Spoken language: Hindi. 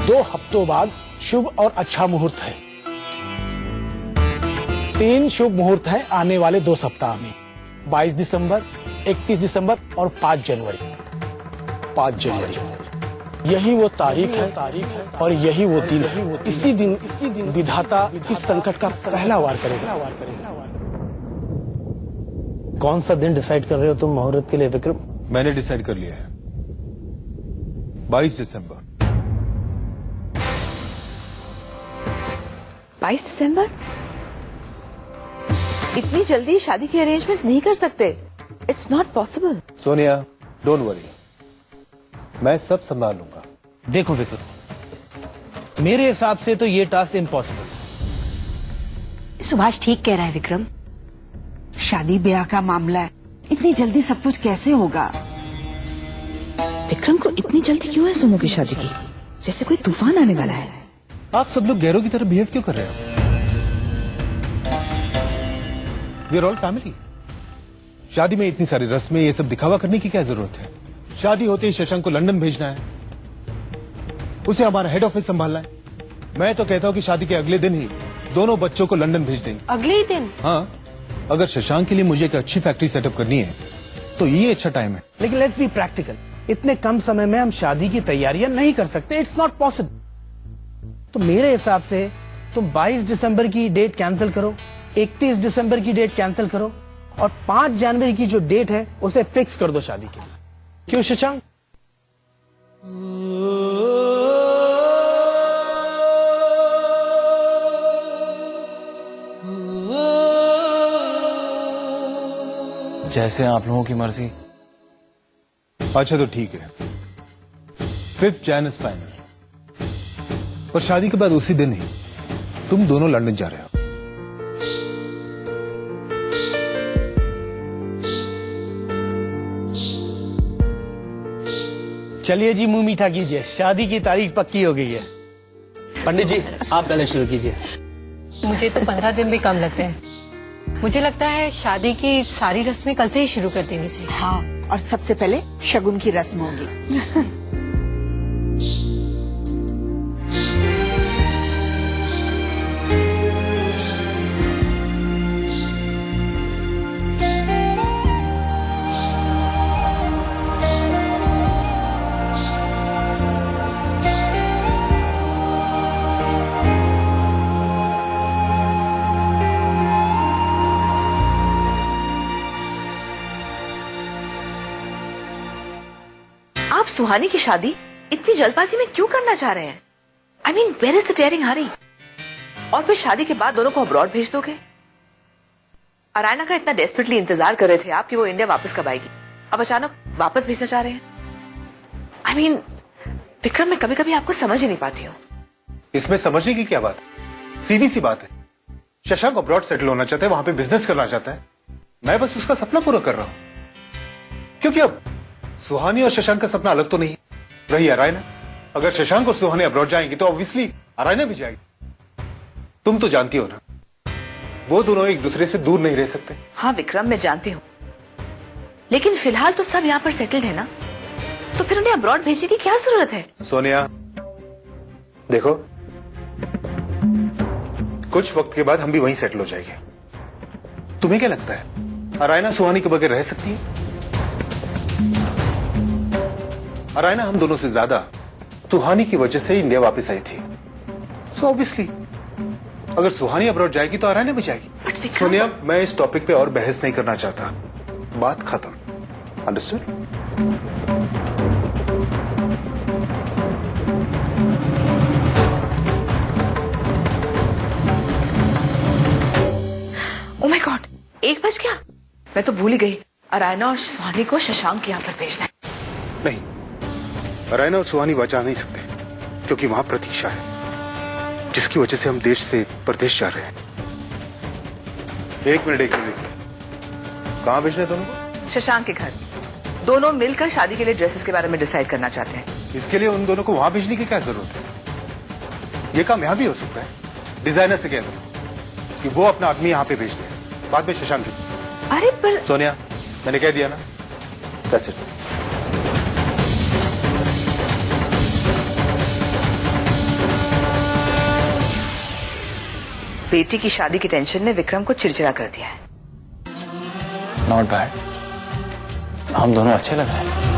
2 हफ्तों बाद शुभ और अच्छा मुहूर्त है। 3 शुभ मुहूर्त हैं आने वाले 2 सप्ताह में, 22 दिसंबर, 31 दिसंबर और 5 जनवरी। 5 जनवरी यही वो तारीख है और यही वो दिन है। इसी दिन विधाता इस संकट का पहला वार करेगा। कौन सा दिन डिसाइड कर रहे हो तुम मुहूर्त के लिए विक्रम? मैंने डिसाइड कर लिया है, 22 दिसंबर। 22 दिसंबर? इतनी जल्दी शादी के अरेंजमेंट्स नहीं कर सकते। It's not possible. Sonia, don't worry, मैं सब संभाल लूंगा। देखो विक्रम, मेरे हिसाब से तो ये टास्क इम्पॉसिबल। सुभाष ठीक कह रहा है विक्रम। शादी ब्याह का मामला है, इतनी जल्दी सब कुछ कैसे होगा? विक्रम को इतनी जल्दी क्यों है सोनू की शादी की? जैसे कोई तूफान आने वाला है। आप सब लोग गैरों की तरह बिहेव क्यों कर रहे हो? We are all family. शादी में इतनी सारी रस्में, ये सब दिखावा करने की क्या जरूरत है? शादी होते ही शशांक को लंदन भेजना है, उसे हमारा हेड ऑफिस संभालना है। मैं तो कहता हूँ कि शादी के अगले दिन ही दोनों बच्चों को लंदन भेज देंगे। अगले ही दिन? हाँ, अगर शशांक के लिए मुझे एक अच्छी फैक्ट्री सेटअप करनी है तो ये अच्छा टाइम है। लेकिन लेट्स बी प्रैक्टिकल, इतने कम समय में हम शादी की तैयारियां नहीं कर सकते। It's not possible. तो मेरे हिसाब से तुम 22 दिसंबर की डेट कैंसिल करो, 31 दिसंबर की डेट कैंसिल करो और 5 जनवरी की जो डेट है उसे फिक्स कर दो शादी के लिए। क्यों शशांक? जैसे आप लोगों की मर्जी। अच्छा तो ठीक है, 5 जनवरी इज फाइनल। पर शादी के बाद उसी दिन ही तुम दोनों लंदन जा रहे हो। चलिए जी, मुंह मीठा कीजिए, शादी की तारीख पक्की हो गई है। पंडित जी आप पहले शुरू कीजिए। मुझे तो 15 दिन भी कम लगते हैं। मुझे लगता है शादी की सारी रस्में कल से ही शुरू कर देनी चाहिए। हाँ, और सबसे पहले शगुन की रस्म होगी। आप सुहानी की शादी इतनी जल्दबाजी में क्यों करना चाह रहे हैं? I mean, where is the daring Hari? और फिर शादी के बाद दोनों को अब्रॉड भेज दोगे? अरायना का इतना डेस्परेटली इंतजार कर रहे थे आप कि वो इंडिया वापस कब आएगी, अब अचानक वापस भेजना चाह रहे हैं। आई मीन, विक्रम, मैं कभी कभी आपको समझ ही नहीं पाती हूँ। इसमें समझने की क्या बात है? सीधी सी बात है, शशांक अब्रॉड सेटल होना चाहता है, वहां पे बिजनेस करना चाहता है। मैं बस उसका सपना पूरा कर रहा हूं। क्योंकि अब सुहानी और शशांक का सपना अलग तो नहीं रही। अरायना, अगर शशांक और सुहानी अब्रॉड जाएंगी तो ऑब्वियसली अरायना भी जाएगी। तुम तो जानती हो ना, वो दोनों एक दूसरे से दूर नहीं रह सकते। हाँ विक्रम, मैं जानती हूँ, लेकिन फिलहाल तो सब यहाँ पर सेटल्ड है ना, तो फिर उन्हें अब्रॉड भेजने की क्या जरूरत है? सोनिया देखो, कुछ वक्त के बाद हम भी वहीं सेटल हो जाएंगे। तुम्हें क्या लगता है अरायना सुहानी के बगैर रह सकती है? अरायना हम दोनों से ज्यादा सुहानी की वजह से इंडिया वापस आई थी। सो ऑब्वियसली अगर सुहानी अब्रॉड जाएगी तो अरायना भी जाएगी। सोनिया, मैं इस टॉपिक पे और बहस नहीं करना चाहता, बात खत्म। अंडरस्टूड? ओह माय गॉड, 1 बज गया। मैं तो भूल ही गई, अरायना और सुहानी को शशांक यहाँ पर भेजना है। नहीं, अरायना और सुहानी वहां जा नहीं सकते, क्योंकि वहां प्रतीक्षा है, जिसकी वजह से हम देश से परदेश जा रहे हैं। एक मिनट। कहाँ भेजना है दोनों को? शशांक के घर। दोनों मिलकर शादी के लिए ड्रेसेस के बारे में डिसाइड करना चाहते हैं। इसके लिए उन दोनों को वहां भेजने की क्या जरूरत है? ये काम यहाँ भी हो सकता है। डिजाइनर से कह दो कि वो अपना आदमी यहाँ पे भेज दे, बाद में शशांक की। अरे पर सोनिया, मैंने कह दिया ना, दैट्स इट। बेटी की शादी की टेंशन ने विक्रम को चिड़चिड़ा कर दिया है। नॉट बैड, हम दोनों अच्छे लग रहे हैं।